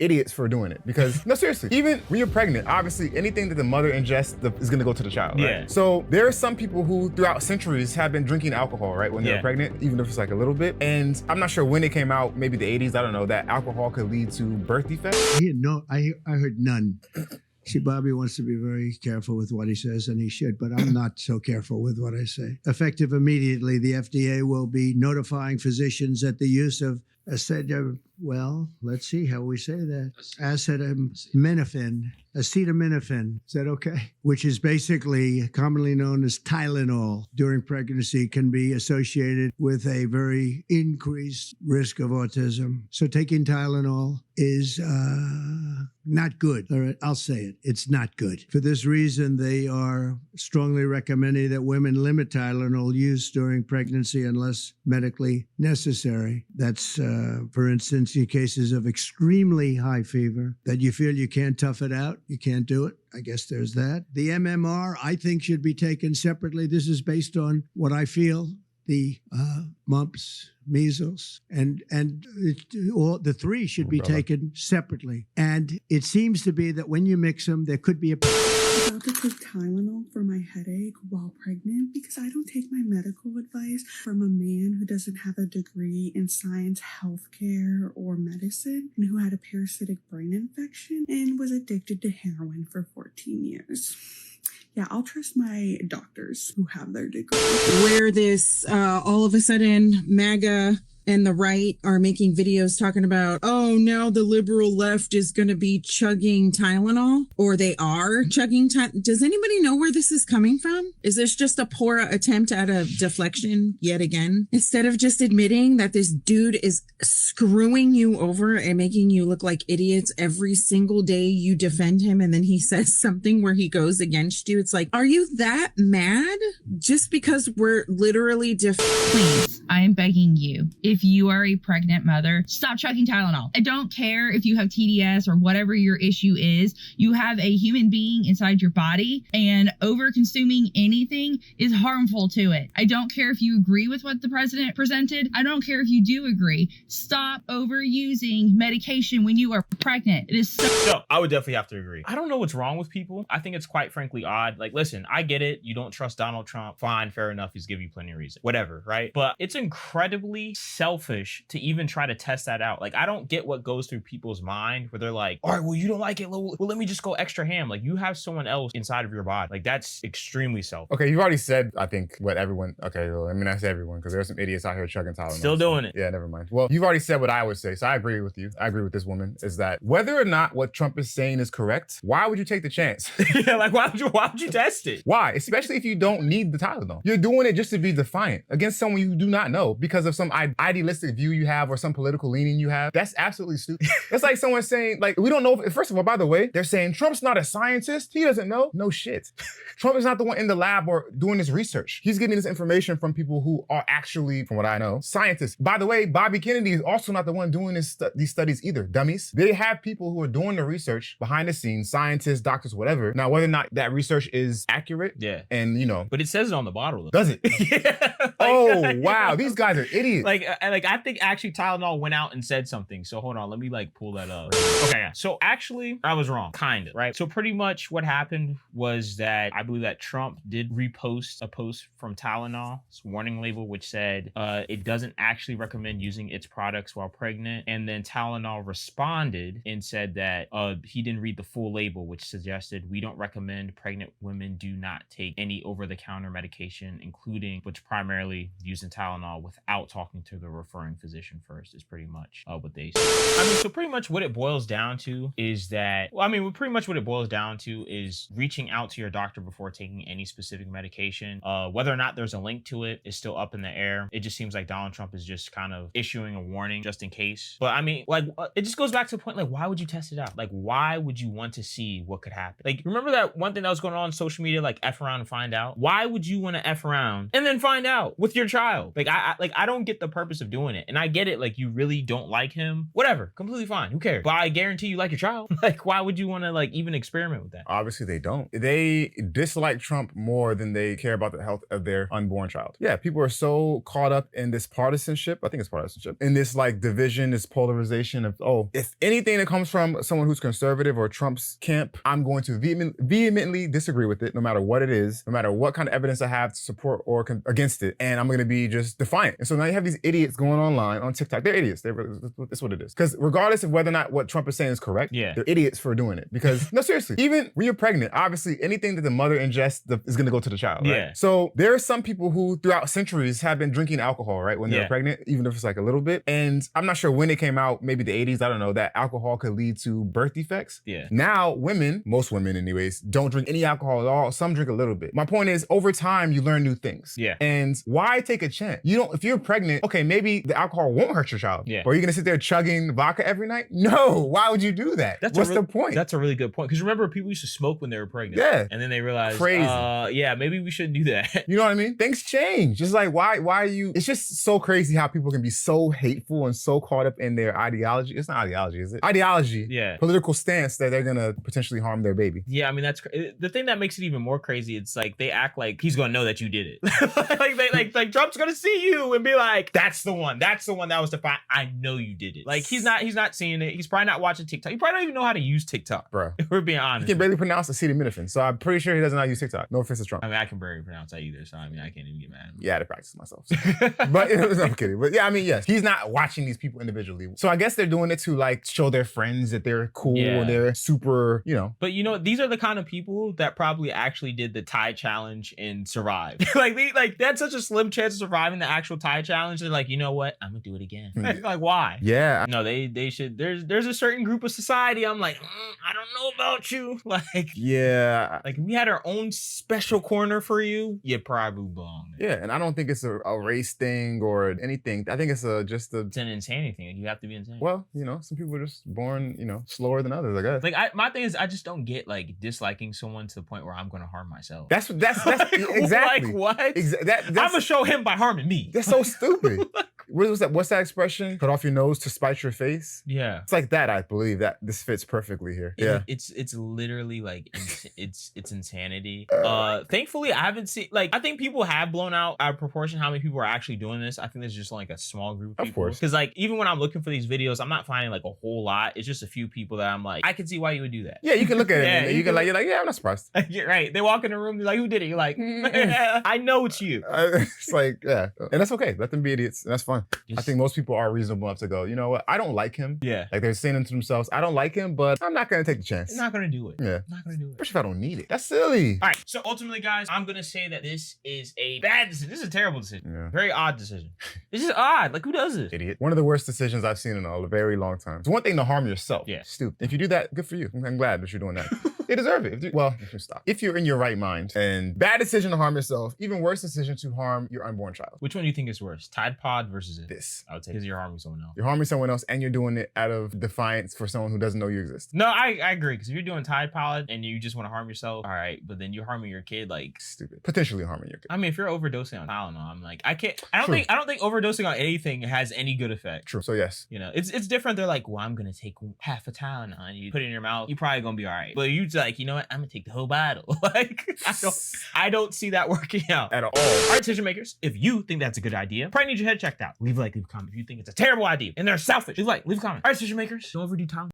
idiots for doing it because, no, seriously, even when you're pregnant, obviously anything that the mother ingests is gonna go to the child, right? Yeah. So there are some people who throughout centuries have been drinking alcohol, right, when they're pregnant, even if it's like a little bit. And I'm not sure when it came out, maybe the 80s, I don't know, that alcohol could lead to birth defects. I heard none. See, Bobby wants to be very careful with what he says, and he should, but I'm not so careful with what I say. Effective immediately, the FDA will be notifying physicians that the use of let's see how we say that. Acetaminophen. Is that okay? Which is basically commonly known as Tylenol during pregnancy, can be associated with a very increased risk of autism. So taking Tylenol is not good. All right, I'll say it. It's not good. For this reason, they are strongly recommending that women limit Tylenol use during pregnancy unless medically necessary. That's, for instance, in cases of extremely high fever that you feel you can't tough it out, you can't do it. I guess there's that. The MMR, I think, should be taken separately. This is based on what I feel. The mumps, measles, and all the three should be taken separately. And it seems to be that when you mix them, there could be a... I'm about to take Tylenol for my headache while pregnant because I don't take my medical advice from a man who doesn't have a degree in science, healthcare, or medicine, and who had a parasitic brain infection and was addicted to heroin for 14 years. Yeah, I'll trust my doctors who have their degree. Where this all of a sudden MAGA and the right are making videos talking about, oh, now the liberal left is going to be chugging Tylenol, or they are chugging Tylenol. Does anybody know where this is coming from? Is this just a poor attempt at a deflection yet again? Instead of just admitting that this dude is screwing you over and making you look like idiots every single day you defend him, and then he says something where he goes against you. It's like, are you that mad just because we're literally Please, I am begging you, if you are a pregnant mother, stop chugging Tylenol. I don't care if you have TDS or whatever your issue is. You have a human being inside your body, and over consuming anything is harmful to it. I don't care if you agree with what the president presented. I don't care if you do agree. Stop overusing medication when you are pregnant. It is so I would definitely have to agree. I don't know what's wrong with people. I think it's quite frankly odd. Like, listen, I get it. You don't trust Donald Trump. Fine, fair enough. He's giving you plenty of reason. Whatever, right? But it's incredibly selfish to even try to test that out. Like, I don't get what goes through people's mind where they're like, all right, well, you don't like it. Well, let me just go extra ham. Like, you have someone else inside of your body. Like, that's extremely selfish. Okay, you've already said, I think, what everyone, okay, well, I mean, I say everyone, because there are some idiots out here chugging Tylenol. Still doing it. Yeah, never mind. Well, you've already said what I would say, so I agree with you. I agree with this woman, is that whether or not what Trump is saying is correct, why would you take the chance? Yeah, like, why would you test it? Why? Especially if you don't need the Tylenol. You're doing it just to be defiant against someone you do not know because of some idealistic view you have or some political leaning you have. That's absolutely stupid. It's like someone saying, like, we don't know if, first of all, by the way, they're saying Trump's not a scientist. He doesn't know. No shit. Trump is not the one in the lab or doing this research. He's getting this information from people who are actually, from what I know, scientists. By the way, Bobby Kennedy is also not the one doing these studies either, dummies. They have people who are doing the research behind the scenes, scientists, doctors, whatever. Now, whether or not that research is accurate, yeah, and you know, but it says it on the bottle, though. Does it? Yeah. Like, oh wow, these guys are idiots. Like I think actually Tylenol went out and said something. So hold on, let me like pull that up. Okay, yeah. So actually, I was wrong, kind of, right? So pretty much what happened was that I believe that Trump did repost a post from Tylenol's warning label, which said it doesn't actually recommend using its products while pregnant. And then Tylenol responded and said that he didn't read the full label, which suggested we don't recommend pregnant women do not take any over-the-counter medication, including which primarily using Tylenol without talking to the referring physician first is pretty much what they say. I mean, so pretty much what it boils down to is that, well, I mean, pretty much what it boils down to is reaching out to your doctor before taking any specific medication. Whether or not there's a link to it is still up in the air. It just seems like Donald Trump is just kind of issuing a warning just in case. But I mean, like, it just goes back to the point, like, why would you test it out? Like, why would you want to see what could happen? Like, remember that one thing that was going on social media, like F around and find out? Why would you want to F around and then find out with your child? Like, I don't get the purpose purpose of doing it. And I get it, like, you really don't like him. Whatever, completely fine. Who cares? But I guarantee you like your child. Like, why would you want to, like, even experiment with that? Obviously, they don't. They dislike Trump more than they care about the health of their unborn child. Yeah, people are so caught up in this partisanship. I think it's partisanship. In this, like, division, this polarization of, oh, if anything that comes from someone who's conservative or Trump's camp, I'm going to vehemently disagree with it, no matter what it is, no matter what kind of evidence I have to support or against it. And I'm going to be just defiant. And so now you have these idiots going online on TikTok. They're idiots. That's what it is. Because regardless of whether or not what Trump is saying is correct, Yeah. they're idiots for doing it. Because, no, seriously, even when you're pregnant, obviously anything that the mother ingests is going to go to the child, right? Yeah. So there are some people who throughout centuries have been drinking alcohol, right? When they're Yeah. pregnant, even if it's like a little bit. And I'm not sure when it came out, maybe the 80s, I don't know, that alcohol could lead to birth defects. Yeah. Now, women, most women anyways, don't drink any alcohol at all. Some drink a little bit. My point is, over time, you learn new things. Yeah. And why take a chance? You don't, if you're pregnant, okay, maybe the alcohol won't hurt your child. Yeah. Or are you gonna sit there chugging vodka every night? No, why would you do that? What's the point? That's a really good point. Because remember, people used to smoke when they were pregnant. Yeah. And then they realized, Crazy. Yeah, maybe we shouldn't do that. You know what I mean? Things change. Just like, why are you, it's just so crazy how people can be so hateful and so caught up in their ideology. It's not ideology, is it? Ideology. Yeah. Political stance that they're gonna potentially harm their baby. Yeah, I mean, the thing that makes it even more crazy. It's like they act like he's gonna know that you did it. like Trump's gonna see you and be like, that's the one that was defined. I know you did it. Like he's not seeing it. He's probably not watching TikTok. He probably don't even know how to use TikTok, Bro. if we're being He honest. can barely pronounce acetaminophen, so I'm pretty sure he doesn't know how to use TikTok. No offense to Trump. I mean, I can barely pronounce that either, so I mean, I can't even get mad. Yeah, I had to practice myself. But I'm kidding. But yeah, I mean, yes, he's not watching these people individually. So I guess they're doing it to like show their friends that they're cool Yeah. and they're super, you know. But you know, these are the kind of people that probably actually did the Thai challenge and survived. they had such a slim chance of surviving the actual Thai challenge. They're like, you know what? I'm gonna do it again. Like, why? Yeah. No, they should. There's a certain group of society. I'm like, I don't know about you. Yeah. Like if we had our own special corner for you, you probably belong there. Yeah, and I don't think it's a race thing or anything. I think it's just a It's an insanity thing. Like, you have to be insane. well, you know, some people are just born, you know, slower than others, I guess. Like my thing is, I just don't get like disliking someone to the point where I'm gonna harm myself. That's Like, exactly. Like what? That's, I'm gonna show him by harming me. that's so stupid. What's that expression? Cut off your nose to spite your face. Yeah. It's like that. I believe that this fits perfectly here. Yeah. It's literally like it's insanity. Thankfully I haven't seen, like, I think people have blown out of proportion how many people are actually doing this. I think there's just like a small group of Of people. course. Because like even when I'm looking for these videos, I'm not finding like a whole lot. It's just a few people that I'm like, I can see why you would do that. Yeah, you can look at it Yeah, and you you're like, yeah, I'm not surprised. You're right. They walk in the room, they're like, who did it? You're like, I know it's you. It's like, yeah. And that's okay. Let them be idiots. And that's fine. I Just- think most people are reasonable enough to go, you know what? I don't like him. Yeah. Like they're saying to themselves, I don't like him, but I'm not going to take the chance. I'm not gonna do it. Yeah. I'm not gonna do it. Especially if I don't need it. That's silly. All right. So ultimately, guys, I'm gonna say that this is a bad decision. This is a terrible decision. Yeah. Very odd decision. This is odd. Like, who does this? Idiot. One of the worst decisions I've seen in a very long time. It's one thing to harm yourself. Yeah. Stupid. If you do that, good for you. I'm glad that you're doing that. They deserve it. You stop. If you're in your right mind, and bad decision to harm yourself, even worse decision to harm your unborn child. Which one do you think is worse? Tide Pod versus it? This. I would say because you're harming someone else. You're harming someone else and you're doing it out of defiance for someone who doesn't know you exist. No, I agree. Because if you're doing Tide Pod and you just want to harm yourself, all right. But then you're harming your kid, like, Stupid. Potentially harming your kid. I mean, if you're overdosing on Tylenol, I'm like, I don't True. think overdosing on anything has any good effect. True. So yes. You know, it's different. They're like, well, I'm gonna take half a Tylenol and you put it in your mouth. You're probably gonna be all right. But you like, you know what? I'm gonna take the whole bottle. Like, I don't see that working out At all. All right, decision makers, if you think that's a good idea, probably need your head checked out. Leave a comment. If you think it's a terrible idea and they're selfish, leave a comment. All right, decision makers, don't overdo Tylenol.